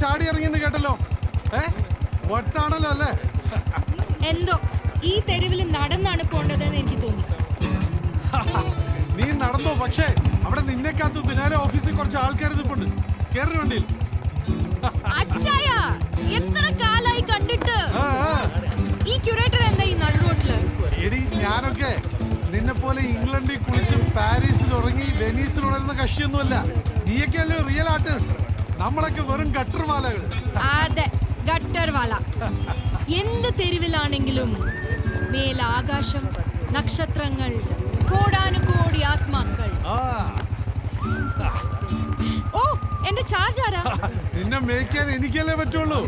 ചാടി ഇറങ്ങിയെന്ന് കേട്ടല്ലോ. ഒട്ടാണല്ലോ അല്ലേ? എന്തോ ഈ തെരുവിൽ നടന്നാണ് പോണ്ടതെന്ന് എനിക്ക് തോന്നി. നീ നടന്നോ, പക്ഷേ അവിടെ നിന്നെ കാത്തു ബിനാലെ ഓഫീസിൽ കുറച്ച് ആൾക്കാർ നിൽപ്പുണ്ട്. കേറി വണ്ടിയിൽ. അച്ചായ, എത്ര കാലായി കണ്ടിട്ട്. ഈ ക്യൂറേറ്റർ എന്താ ഈ നടുറോട്ടില്? എടി, ഞാനൊക്കെ നിന്നെ പോലെ ഇംഗ്ലണ്ടിൽ കുളിച്ചും പാരീസിൽ ഉറങ്ങി വെനീസിൽ ഉണരുന്ന കക്ഷിയൊന്നുമല്ല. നീയൊക്കെയല്ലേ റിയൽ ആർട്ടിസ്റ്റ്. നമ്മളൊക്കെ വെറും ഗട്ടർവാലകൾ. അതെ, ഗട്ടർവാല. എന്ത് തെരുവിലാണെങ്കിലും മേലാകാശം, നക്ഷത്രങ്ങൾ, കോടാനുകോടി ആത്മാക്കൾ. ഓ, എന്റെ ചാർജ് ആരാ? നിന്നെ മേയ്ക്കാൻ എനിക്കല്ലേ പറ്റുള്ളൂ.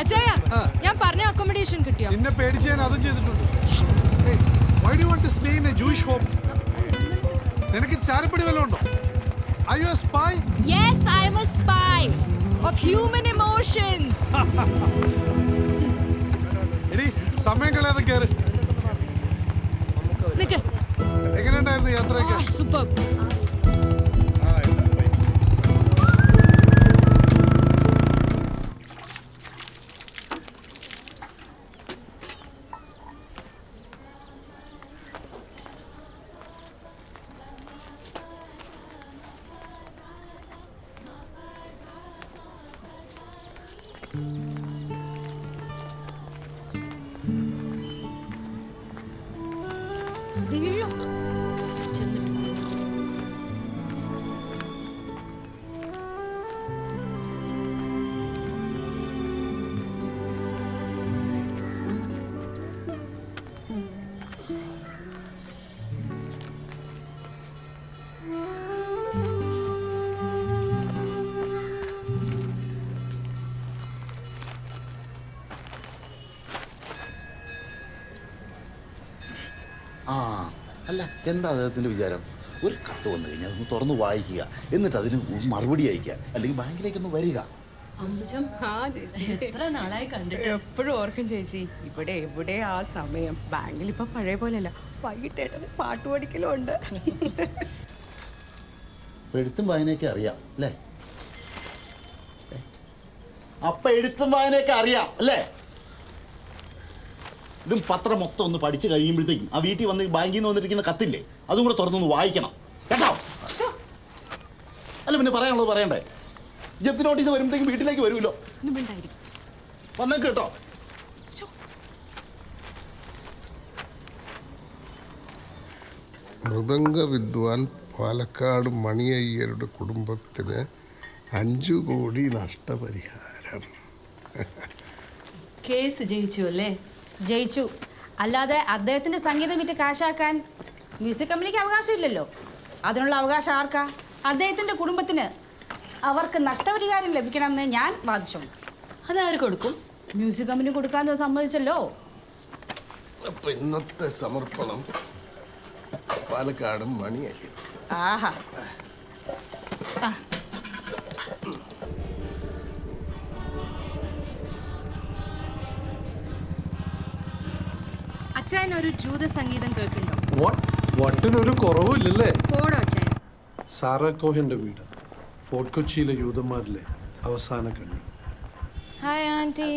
അജയ, ഞാൻ പറഞ്ഞ അക്കോമഡേഷൻ കിട്ടിയോ? നിന്നെ പേടിച്ച് ഞാൻ അതും ചെയ്തിട്ടുണ്ട്. Why do you want to stay in a Jewish home? നിനക്ക് ചാരപ്പടി വല്ലതും ഉണ്ടോ? Are you a spy? Yes, I am a spy of human emotions. എടി, സമയം കളയാതെ കേറ്. നിക്ക്. എങ്ങനെയുണ്ടായിരുന്നു യാത്രയൊക്കെ? സൂപ്പർ. അല്ല, എന്താ അദ്ദേഹത്തിൻ്റെ വിചാരം? ഒരു കത്ത് വന്നു കഴിഞ്ഞാൽ ഒന്ന് തുറന്ന് വായിക്കുക, എന്നിട്ട് അതിന് മറുപടി അയക്കുക, അല്ലെങ്കിൽ ബാങ്കിലേക്കൊന്ന് വരിക. എത്ര നാളായി കണ്ടിട്ട്. എപ്പോഴും ഓർക്കും ചേച്ചി, ഇവിടെ എവിടെ ആ സമയം. ബാങ്കിൽ ഇപ്പൊ പഴയ പോലെയല്ല, വൈകിട്ടേട്ടന് പാട്ട് പഠിക്കലും ഉണ്ട്. എഴുത്തും വായനയൊക്കെ അറിയാം അല്ലേ? അപ്പൊ എഴുത്തും വായനയൊക്കെ അറിയാം അല്ലേ? ഇതും പത്രം മൊത്തം ഒന്ന് പഠിച്ചു കഴിയുമ്പോഴത്തേക്കും ആ വീട്ടിൽ വന്ന് ബാങ്കിൽ നിന്ന് വന്നിരിക്കുന്ന കത്തില്ലേ, അതും കൂടെ തുറന്നൊന്ന് വായിക്കണം കേട്ടോ. അല്ല, പിന്നെ പറയാനുള്ളത് പറയണ്ടേ? ജപ്തി നോട്ടീസ് വരുമ്പോഴത്തേക്കും വീട്ടിലേക്ക് വരുമല്ലോ. വന്നേക്ക് കേട്ടോ. മൃദംഗ വിദ്വാൻ പാലക്കാട് മണിയയ്യരുടെ കുടുംബത്തിന് 5 കോടി നഷ്ടപരിഹാരം. കേസ് ജയിച്ചു അല്ലേ? ജയിച്ചു. അല്ലാതെ അദ്ദേഹത്തിന്റെ സംഗീതം വിറ്റ് കാശാക്കാൻ മ്യൂസിക് കമ്പനിക്ക് അവകാശമില്ലല്ലോ. അതിനുള്ള അവകാശം ആർക്കാ? അദ്ദേഹത്തിന്റെ കുടുംബത്തിന്. അവർക്ക് നഷ്ടപരിഹാരം ലഭിക്കണമെന്ന് ഞാൻ വാദിച്ചു. അതാര് കൊടുക്കും? മ്യൂസിക് കമ്പനി കൊടുക്കാന്ന് സമ്മതിച്ചല്ലോ. അപ്പൊ ഇന്നത്തെ സമർപ്പണം പാലക്കാട് മണിയയ്യർ. ആഹാ. അച്ചായൻ ഒരു ജൂത സംഗീതം കേൾക്കുന്നുണ്ടോ? വട്ടിനൊരു കുറവില്ലല്ലേ? പോടോ അച്ചായൻ. സാറ കോഹന്റെ വീട്, ഫോർട്ട് കൊച്ചിയിലെ യൂതന്മാരിലെ അവസാന കണ്ണി. Hi aunty.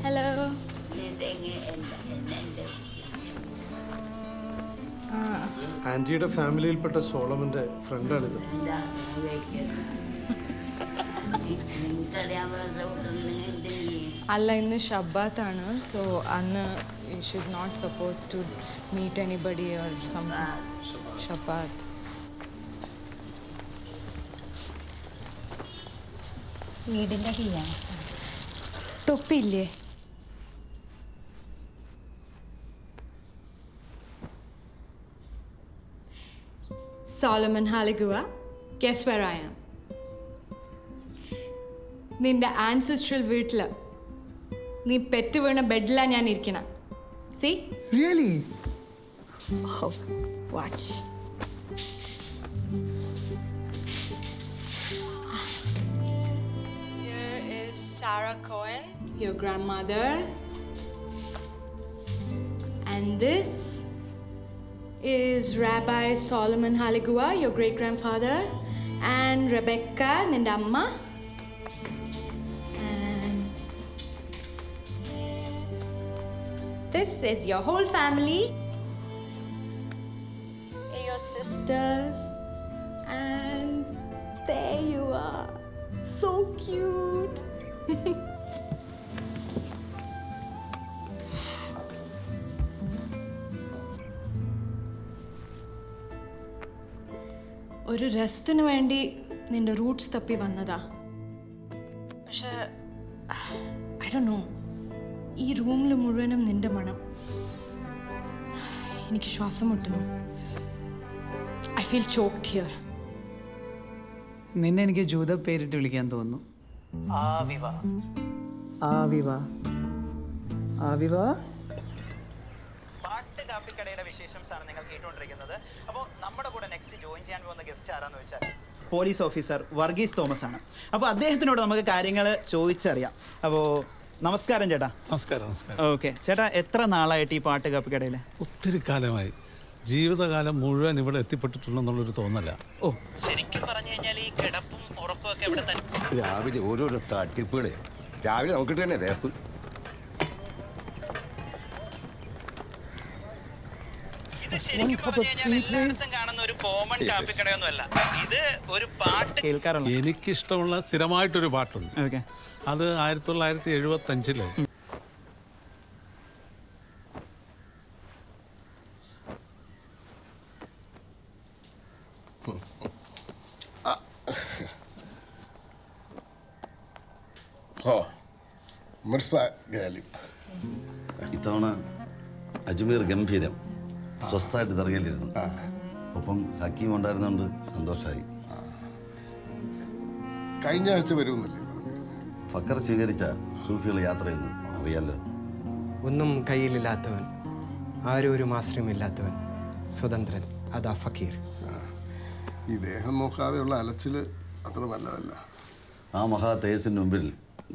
ഹലോ. ആന്റിയുടെ ഫാമിലിയിൽപ്പെട്ട സോളമന്റെ ഫ്രണ്ടാണിത്. അല്ല, ഇന്ന് ഷബ്ബാത്താണ്. സോ അന്ന് she is not suppose to meet anybody or something. ഷബ്ബാത്ത്. വീടിന്റെ കീഴാണ്. തൊപ്പിയില്ലേ? Solomon Haligua, guess where I am? നിന്റെ ആൻസിസ്ട്രൽ വീട്ടില് നീ പെറ്റ് വീണ ബെഡിലാണ് ഞാൻ ഇരിക്കണം. See? Really? Oh, watch. Here is Sarah Cohen, your grandmother. And this is Rabbi Solomon Haligua, your great-grandfather. And Rebecca നിന്റെ അമ്മ, and this is your whole family, your sisters, and there you are, so cute. ഒരു രസത്തിന് വേണ്ടി നിന്റെ Roots തപ്പി വന്നതാ. പക്ഷെ I don't know, ഈ റൂമിൽ മുഴുവനും നിന്റെ മണം. എനിക്ക് ശ്വാസം മുട്ടുന്നു. I feel choked here. നിന്നെ എനിക്ക് ജൂത പേരിട്ട് വിളിക്കാൻ തോന്നുന്നു. ആവിവ ആവിവ ആവിവ. പാട്ട് കാപ്പിക്കടയുടെ വിശേഷംസാണ് നിങ്ങൾ കേട്ടുകൊണ്ടിരിക്കുന്നത്. അപ്പോൾ നമ്മുടെ കൂടെ നെക്സ്റ്റ് ജോയിൻ ചെയ്യാൻ പോകുന്ന ഗസ്റ്റ് ആരാന്ന് വെച്ചാൽ പോലീസ് ഓഫീസർ വർഗീസ് തോമസ് ആണ്. അപ്പോൾ അദ്ദേഹത്തിനോട് നമുക്ക് കാര്യങ്ങൾ ചോദിച്ചറിയാം. അപ്പോൾ നമസ്കാരം ചേട്ടാ. നമസ്കാരം. നമസ്കാരം. ഓക്കെ ചേട്ടാ, എത്ര നാളായിട്ട് ഈ പാട്ട് കാപ്പിക്കടയിൽ? ഒത്തിരി കാലമായി. ജീവിതകാലം മുഴുവൻ ഇവിടെ എത്തിപ്പെട്ടിട്ടുണ്ടെന്നുള്ളൊരു തോന്നല. ഓ, ശരിക്കും പറഞ്ഞു കഴിഞ്ഞാൽ ഈ കിടപ്പും ഉറപ്പും ഒക്കെ ഇവിടെ തന്നെ. രാവിലെ ഓരോരോ തട്ടിപ്പുകളെ രാവിലെ നോക്കിട്ട് തന്നെ തേപ്പ്. ഇത് ശരിക്കും പറഞ്ഞു കഴിഞ്ഞാൽ എല്ലായിടത്തും കാണുന്ന ഒരു കോമൺ കാപ്പിക്കടയൊന്നും അല്ല. ഇത് ഒരു പാട്ട് കേൾക്കാറുള്ള. എനിക്കിഷ്ടമുള്ള സ്ഥിരമായിട്ടൊരു പാട്ടുണ്ട്. ഓക്കെ, അത് 1975 മിർസ ഗാലിബ്. ഇത്തവണ അജ്മീർ ഗംഭീരം സ്വസ്ഥമായിട്ട് ദർഗയിലിരുന്നു. ഒപ്പം ഹക്കീം ഉണ്ടായിരുന്നതുകൊണ്ട് സന്തോഷമായി. കഴിഞ്ഞ ആഴ്ച വരുമെന്നല്ലേ പറഞ്ഞിരുന്നത്? ഫക്കർ സ്വീകരിച്ച സൂഫികൾ യാത്ര ചെയ്യുന്നു, അറിയാലോ. ഒന്നും കയ്യിലില്ലാത്തവൻ, ആരും ഒരു ആശ്രയമില്ലാത്തവൻ, സ്വതന്ത്രൻ, അതാ ഫക്കീർ. ഈ ദേഹം നോക്കാതെയുള്ള അലച്ചിൽ അത്ര നല്ലതല്ല. ആ മഹാ തേജസ്സിന് മുമ്പിൽ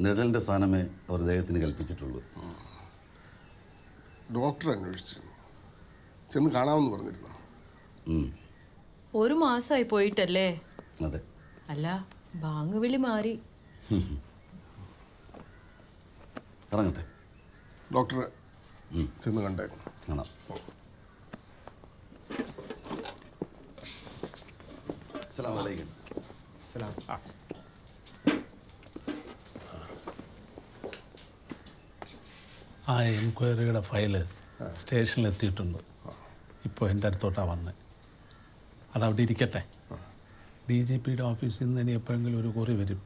നിഴലിൻ്റെ സ്ഥാനമേ അവർ ദേഹത്തിന് കൽപ്പിച്ചിട്ടുള്ളൂ. ഡോക്ടർ അന്വേഷിച്ചു, ചെന്ന് കാണാമെന്ന് പറഞ്ഞിരുന്നു. ഒരു മാസമായി പോയിട്ടല്ലേ? അതെ. അല്ല, ബാങ്ക് വിളി മാറി. ഇറങ്ങട്ടെ. ഡോക്ടറെ ചെന്ന് കണ്ടേക്കണം. കാണാം. അസ്സലാമു അലൈക്കും. ആ എൻക്വയറിയുടെ ഫയല് സ്റ്റേഷനിൽ എത്തിയിട്ടുണ്ട്. ഇപ്പോൾ എൻ്റെ അടുത്തോട്ടാണ് വന്നത്. അതവിടെ ഇരിക്കട്ടെ. DGPയുടെ ഓഫീസിൽ നിന്ന് ഇനി എപ്പോഴെങ്കിലും ഒരു കുറി വരും.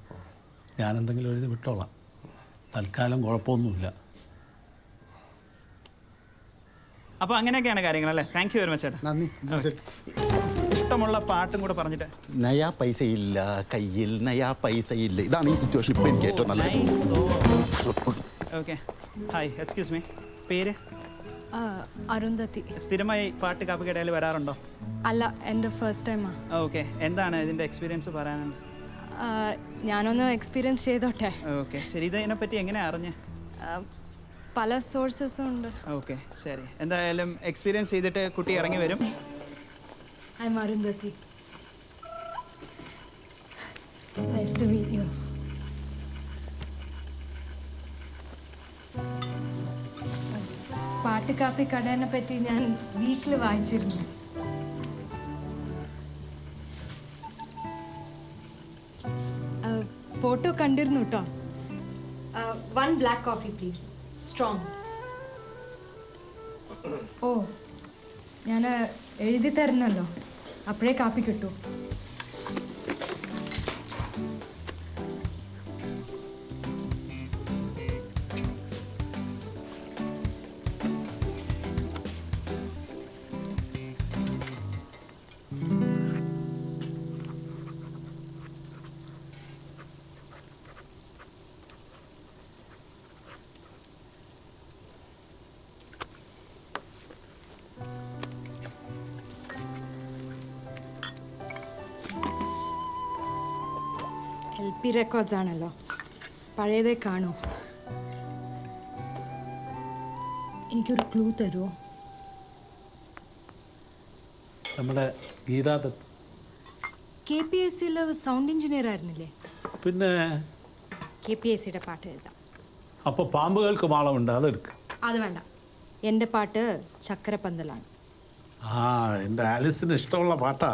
ഞാനെന്തെങ്കിലും എഴുതി വിട്ടോളാം. തൽക്കാലം കുഴപ്പമൊന്നുമില്ല. അപ്പോൾ അങ്ങനെയൊക്കെയാണ് കാര്യങ്ങൾ അല്ലേ? താങ്ക് യു വെരി മച്ച് ചേട്ടാ. നന്ദി. ഇഷ്ടമുള്ള പാട്ടും കൂടെ പറഞ്ഞിട്ട്. നയാ പൈസ ഇല്ല കയ്യിൽ, നയാ പൈസ ഇല്ല. ഇതാണ് ഈ സിറ്റുവേഷൻ ഇപ്പോൾ എനിക്ക് ഏറ്റവും നല്ലത്. ഓക്കെ, ഹായ്, എക്സ്ക്യൂസ് മീ, പേര്? അരുന്ധതി. സ്ഥിരമായി പാട്ട് കാപ്പിക്കടയിൽ വരാറുണ്ടോ? അല്ല, എൻ്റെ ഫസ്റ്റ് ടൈമാണ്. ഓക്കെ, എന്താണ് ഇതിൻ്റെ എക്സ്പീരിയൻസ് പറയാനുണ്ട്? ഞാനൊന്ന് എക്സ്പീരിയൻസ് ചെയ്തോട്ടെ. ഓക്കെ, ശരി. ഇതിനെപ്പറ്റി എങ്ങനെയാണ് അറിഞ്ഞേ? പല സോഴ്സസും ഉണ്ട്. ഓക്കെ, ശരി. എന്തായാലും എക്സ്പീരിയൻസ് ചെയ്തിട്ട് കുട്ടി ഇറങ്ങി വരും. I am Arundhati. Nice to meet you. പാട്ട് കാപ്പി കടേനെ പറ്റി ഞാൻ വീട്ടിൽ വായിച്ചിരുന്നു. ഫോട്ടോ കണ്ടിരുന്നു കേട്ടോ. 1 ബ്ലാക്ക് കോഫി പ്ലീസ്, സ്ട്രോങ്. ഓ, ഞാൻ എഴുതി തരണല്ലോ, അപ്പോഴേ കാപ്പി കിട്ടൂ. LP റെക്കോർഡ്സ് ആണല്ലോ, പഴയതേ കാണൂ. എനിക്കൊരു ക്ലൂ തരുമോ? നമ്മുടെ ഗീതാദത്ത് KPSC-യിൽ സൗണ്ട് എഞ്ചിനീയർ ആയിരുന്നില്ലേ? പിന്നെ KPSC-യുടെ പാട്ട് എഴുതാം. അപ്പോൾ പാമ്പുകൾക്ക് മാളമുണ്ട്, അതെടുക്ക്. അത് വേണ്ട, എൻ്റെ പാട്ട് ചക്കരപ്പന്തലാണ്. ആ, എൻ്റെ ആലിസിന് ഇഷ്ടമുള്ള പാട്ടാ.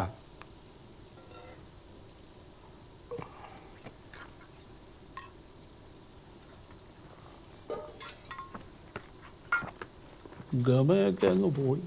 ഗമയൊക്കെ അങ്ങ് പോയി.